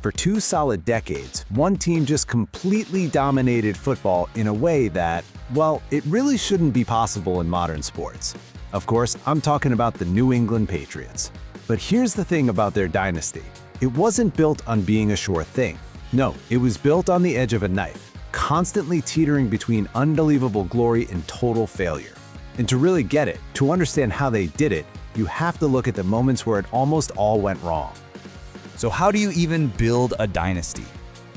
For 2 solid decades, one team just completely dominated football in a way that, well, it really shouldn't be possible in modern sports. Of course, I'm talking about the New England Patriots. But here's the thing about their dynasty. It wasn't built on being a sure thing. No, it was built on the edge of a knife, constantly teetering between unbelievable glory and total failure. And to really get it, to understand how they did it, you have to look at the moments where it almost all went wrong. So how do you even build a dynasty,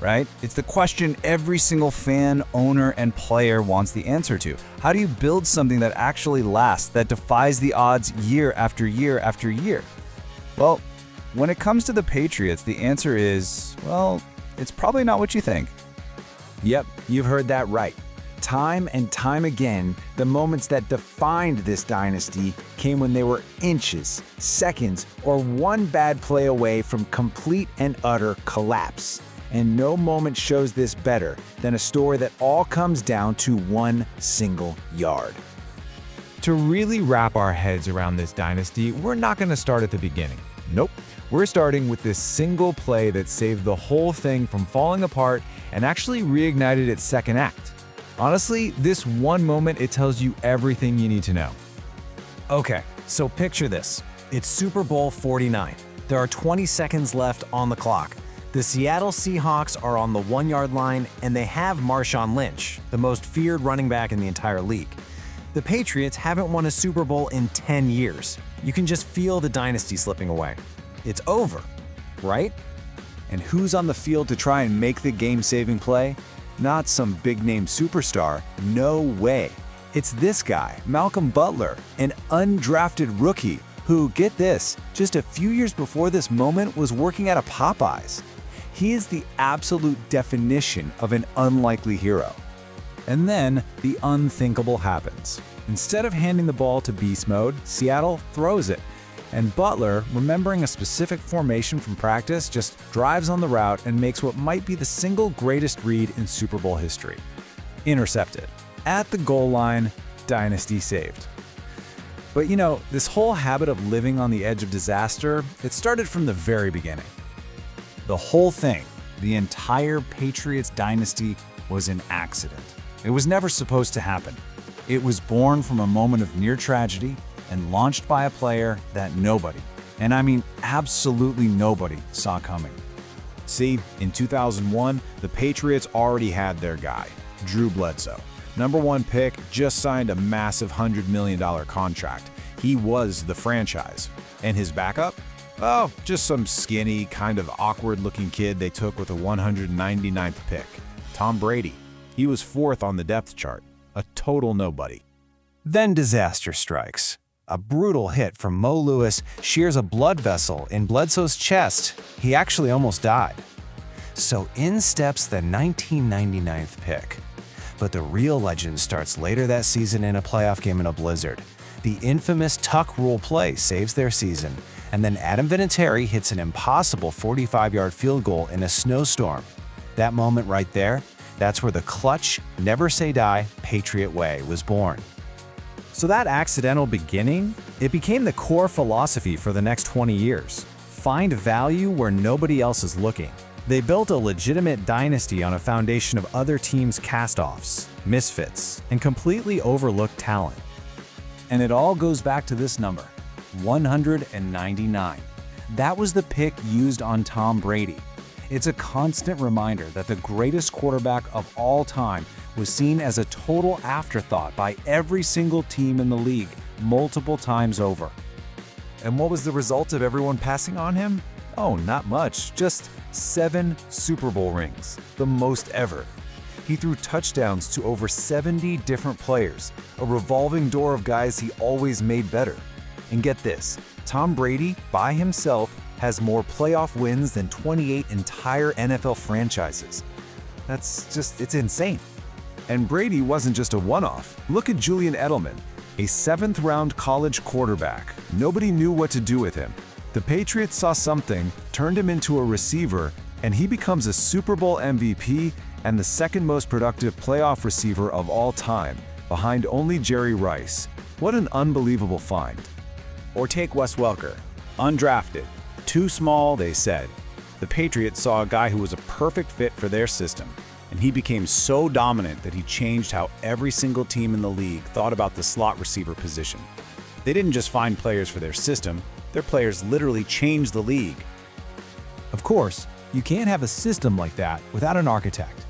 right? It's the question every single fan, owner, and player wants the answer to. How do you build something that actually lasts, that defies the odds year after year after year? Well, when it comes to the Patriots, the answer is, well, it's probably not what you think. Yep, you've heard that right. Time and time again, the moments that defined this dynasty came when they were inches, seconds, or one bad play away from complete and utter collapse. And no moment shows this better than a story that all comes down to one single yard. To really wrap our heads around this dynasty, we're not going to start at the beginning. Nope. We're starting with this single play that saved the whole thing from falling apart and actually reignited its second act. Honestly, this one moment, it tells you everything you need to know. Okay, so picture this. It's Super Bowl 49. There are 20 seconds left on the clock. The Seattle Seahawks are on the 1-yard line, and they have Marshawn Lynch, the most feared running back in the entire league. The Patriots haven't won a Super Bowl in 10 years. You can just feel the dynasty slipping away. It's over, right? And who's on the field to try and make the game-saving play? Not some big-name superstar, no way. It's this guy, Malcolm Butler, an undrafted rookie who, get this, just a few years before this moment was working at a Popeyes. He is the absolute definition of an unlikely hero. And then the unthinkable happens. Instead of handing the ball to beast mode, Seattle throws it. And Butler, remembering a specific formation from practice, just drives on the route and makes what might be the single greatest read in Super Bowl history. Intercepted. At the goal line, dynasty saved. But you know, this whole habit of living on the edge of disaster, it started from the very beginning. The whole thing, the entire Patriots dynasty, was an accident. It was never supposed to happen. It was born from a moment of near tragedy and launched by a player that nobody, and I mean absolutely nobody, saw coming. See, in 2001, the Patriots already had their guy, Drew Bledsoe. #1 pick, just signed a massive $100 million contract. He was the franchise. And his backup? Oh, just some skinny, kind of awkward-looking kid they took with the 199th pick. Tom Brady. He was 4th on the depth chart. A total nobody. Then disaster strikes. A brutal hit from Mo Lewis shears a blood vessel in Bledsoe's chest. He actually almost died. So in steps the 1999th pick. But the real legend starts later that season in a playoff game in a blizzard. The infamous tuck rule play saves their season, and then Adam Vinatieri hits an impossible 45-yard field goal in a snowstorm. That moment right there, that's where the clutch, never say die, Patriot Way was born. So that accidental beginning, it became the core philosophy for the next 20 years. Find value where nobody else is looking. They built a legitimate dynasty on a foundation of other teams' cast-offs, misfits, and completely overlooked talent. And it all goes back to this number, 199. That was the pick used on Tom Brady. It's a constant reminder that the greatest quarterback of all time was seen as a total afterthought by every single team in the league, multiple times over. And what was the result of everyone passing on him? Oh, not much, just 7 Super Bowl rings, the most ever. He threw touchdowns to over 70 different players, a revolving door of guys he always made better. And get this, Tom Brady, by himself, has more playoff wins than 28 entire NFL franchises. It's insane. And Brady wasn't just a one-off. Look at Julian Edelman, a 7th-round college quarterback. Nobody knew what to do with him. The Patriots saw something, turned him into a receiver, and he becomes a Super Bowl MVP and the 2nd most productive playoff receiver of all time, behind only Jerry Rice. What an unbelievable find. Or take Wes Welker, undrafted. Too small, they said. The Patriots saw a guy who was a perfect fit for their system, and he became so dominant that he changed how every single team in the league thought about the slot receiver position. They didn't just find players for their system, their players literally changed the league. Of course, you can't have a system like that without an architect.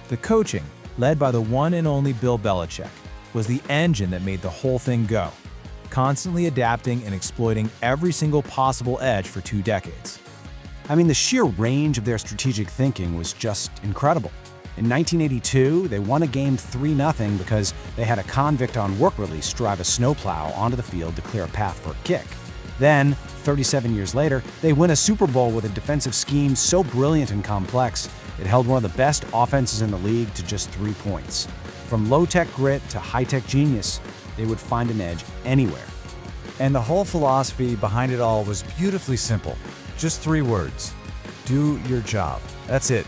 The coaching, led by the one and only Bill Belichick, was the engine that made the whole thing go, constantly adapting and exploiting every single possible edge for 2 decades. I mean, the sheer range of their strategic thinking was just incredible. In 1982, they won a game 3-0 because they had a convict on work release drive a snowplow onto the field to clear a path for a kick. Then, 37 years later, they win a Super Bowl with a defensive scheme so brilliant and complex, it held one of the best offenses in the league to just 3 points. From low-tech grit to high-tech genius, they would find an edge anywhere. And the whole philosophy behind it all was beautifully simple. Just 3 words. Do your job. That's it.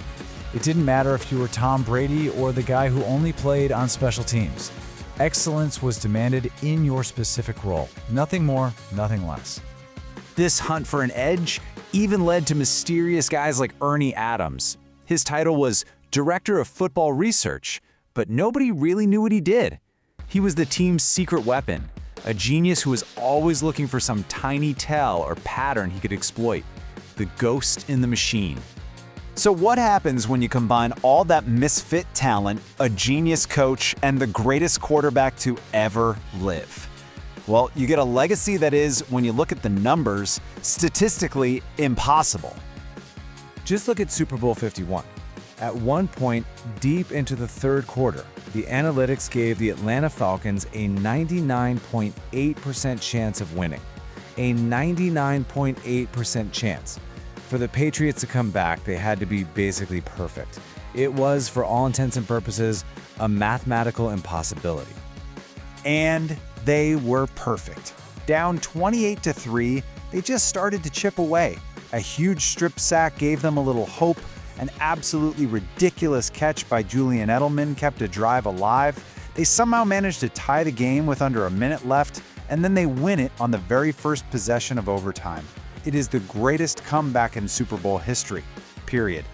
It didn't matter if you were Tom Brady or the guy who only played on special teams. Excellence was demanded in your specific role. Nothing more, nothing less. This hunt for an edge even led to mysterious guys like Ernie Adams. His title was Director of Football Research, but nobody really knew what he did. He was the team's secret weapon, a genius who was always looking for some tiny tell or pattern he could exploit. The ghost in the machine. So what happens when you combine all that misfit talent, a genius coach, and the greatest quarterback to ever live? Well, you get a legacy that is, when you look at the numbers, statistically impossible. Just look at Super Bowl 51. At one point, deep into the 3rd quarter, the analytics gave the Atlanta Falcons a 99.8% chance of winning. A 99.8% chance. For the Patriots to come back, they had to be basically perfect. It was, for all intents and purposes, a mathematical impossibility. And they were perfect. Down 28-3, they just started to chip away. A huge strip sack gave them a little hope. An absolutely ridiculous catch by Julian Edelman kept a drive alive. They somehow managed to tie the game with under a minute left, and then they win it on the very first possession of overtime. It is the greatest comeback in Super Bowl history, period.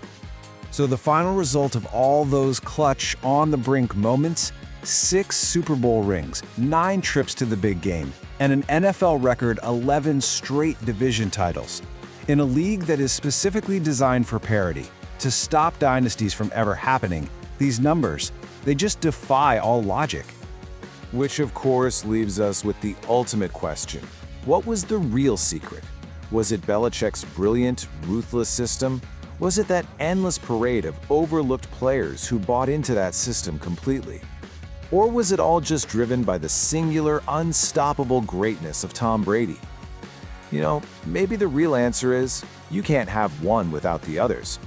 So the final result of all those clutch, on-the-brink moments, 6 Super Bowl rings, 9 trips to the big game, and an NFL record 11 straight division titles. In a league that is specifically designed for parity, to stop dynasties from ever happening, these numbers, they just defy all logic. Which of course leaves us with the ultimate question. What was the real secret? Was it Belichick's brilliant, ruthless system? Was it that endless parade of overlooked players who bought into that system completely? Or was it all just driven by the singular, unstoppable greatness of Tom Brady? You know, maybe the real answer is, you can't have one without the others.